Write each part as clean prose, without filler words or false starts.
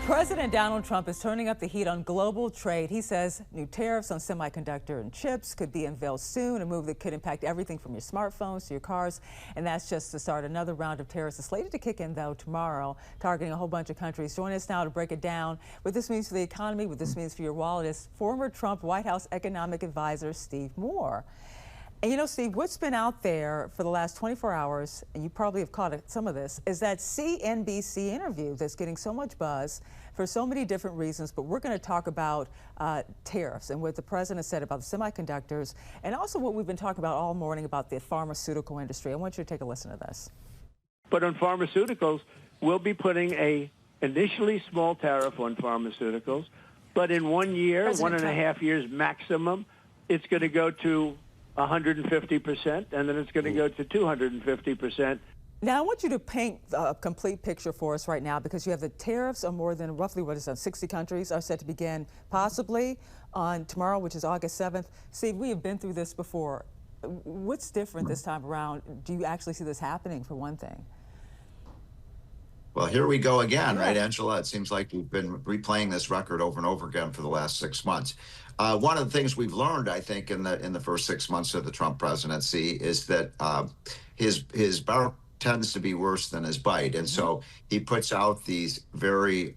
President Donald Trump is turning up the heat on global trade. He says new tariffs on semiconductor and chips could be unveiled soon, a move that could impact everything from your smartphones to your cars. And that's just to start. Another round of tariffs is slated to kick in, though, tomorrow, targeting a whole bunch of countries. Join us now to break it down. What this means for the economy, what this means for your wallet, is former Trump White House economic advisor Steve Moore. And you know, Steve, what's been out there for the last 24 hours, and you probably have caught some of this, is that CNBC interview that's getting so much buzz for so many different reasons. But we're going to talk about tariffs and what the president said about the semiconductors, and also what we've been talking about all morning about the pharmaceutical industry. I want you to take a listen to this. But on pharmaceuticals, we'll be putting a initially small tariff on pharmaceuticals, but in 1 year, President 1.5 years maximum, it's going to go to 150%, and then it's going to go to 250%. Now, I want you to paint a complete picture for us right now, because you have the tariffs on more than roughly, 60 countries are set to begin possibly on tomorrow, which is August 7th. Steve, we have been through this before. What's different this time around? Do you actually see this happening, for one thing? Well, here we go again, right, Angela? It seems like we've been replaying this record over and over again for the last 6 months. One of the things we've learned, I think, in the first 6 months of the Trump presidency is that his bark tends to be worse than his bite, and so he puts out these very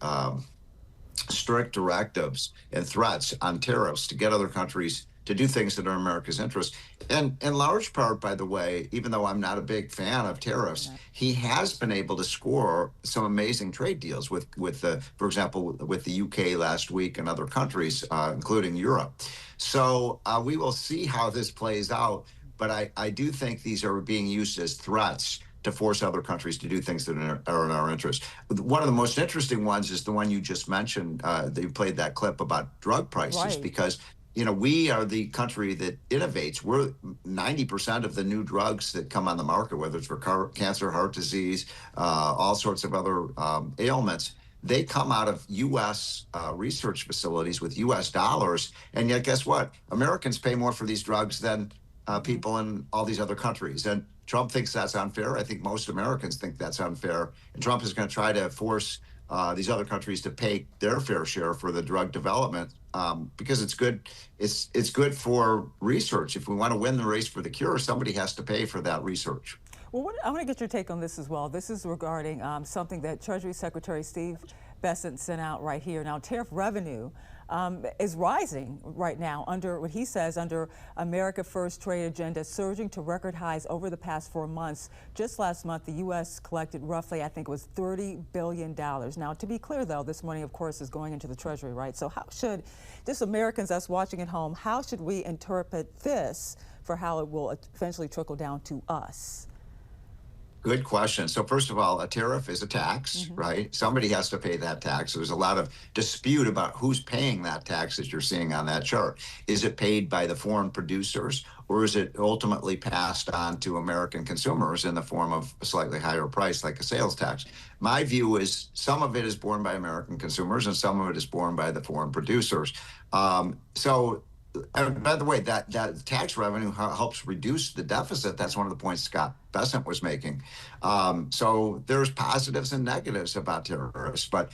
strict directives and threats on tariffs to get other countries to do things that are in America's interest. And in large part, by the way, even though I'm not a big fan of tariffs, he has been able to score some amazing trade deals for example, with the UK last week and other countries, including Europe. So we will see how this plays out. But I do think these are being used as threats to force other countries to do things that are in our interest. One of the most interesting ones is the one you just mentioned. They played that clip about drug prices, because you know, we are the country that innovates. We're 90% of the new drugs that come on the market, whether it's for cancer, heart disease, all sorts of other ailments. They come out of U.S. Research facilities with U.S. dollars. And yet, guess what? Americans pay more for these drugs than people in all these other countries. And Trump thinks that's unfair. I think most Americans think that's unfair. And Trump is going to try to force these other countries to pay their fair share for the drug development, because it's good. It's good for research. If we want to win the race for the cure, somebody has to pay for that research. Well, I want to get your take on this as well. This is regarding something that Treasury Secretary Steve Bessant sent out right here. Now, tariff revenue is rising right now under what he says under America First trade agenda, surging to record highs over the past 4 months. Just last month, the U.S. collected roughly, I think it was $30 billion. Now, to be clear, though, this money, of course, is going into the Treasury, right? So how should, just Americans, us watching at home, how should we interpret this for how it will eventually trickle down to us? Good question. So first of all, a tariff is a tax, right? Somebody has to pay that tax. There's a lot of dispute about who's paying that tax that you're seeing on that chart. Is it paid by the foreign producers, or is it ultimately passed on to American consumers in the form of a slightly higher price, like a sales tax? My view is some of it is borne by American consumers and some of it is borne by the foreign producers. And by the way, that tax revenue helps reduce the deficit. That's one of the points Scott Bessant was making. So there's positives and negatives about tariffs. But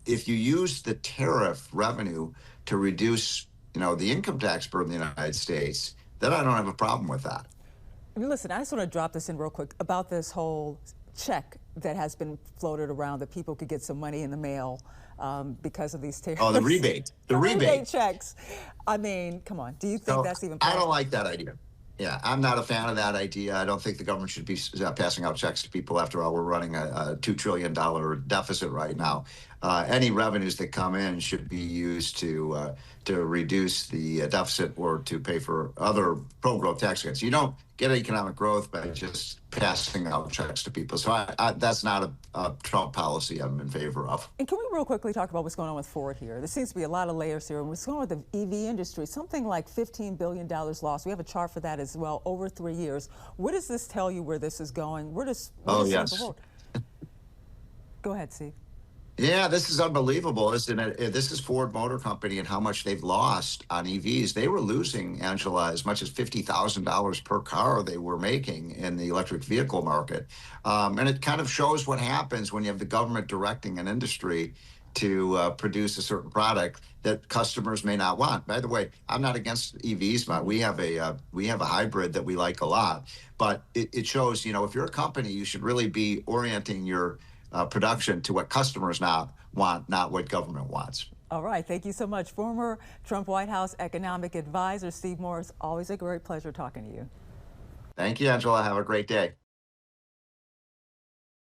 if you use the tariff revenue to reduce, the income tax burden in the United States, then I don't have a problem with that. Listen, I just want to drop this in real quick about this whole check that has been floated around that people could get some money in the mail because of these tariffs. Oh, the rebate. The rebate checks. I mean, come on. Do you think that's even possible? I don't like that idea. Yeah, I'm not a fan of that idea. I don't think the government should be passing out checks to people. After all, we're running a $2 trillion deficit right now. Any revenues that come in should be used to reduce the deficit or to pay for other pro-growth tax cuts. You don't get economic growth by just passing out checks to people. So that's not a Trump policy I'm in favor of. And can we real quickly talk about what's going on with Ford here? There seems to be a lot of layers here. And what's going on with the EV industry? Something like $15 billion lost. We have a chart for that as well over 3 years. What does this tell you where this is going? Where does yes. Go ahead, Steve. Yeah, this is unbelievable, isn't it? This is Ford Motor Company and how much they've lost on EVs. They were losing, Angela, as much as $50,000 per car they were making in the electric vehicle market. And it kind of shows what happens when you have the government directing an industry to produce a certain product that customers may not want. By the way, I'm not against EVs, but we have a hybrid that we like a lot. But it shows, if you're a company, you should really be orienting your production to what customers now want, not what government wants. All right, thank you so much. Former Trump White House economic advisor Steve Morris, always a great pleasure talking to you. Thank you, Angela. Have a great day.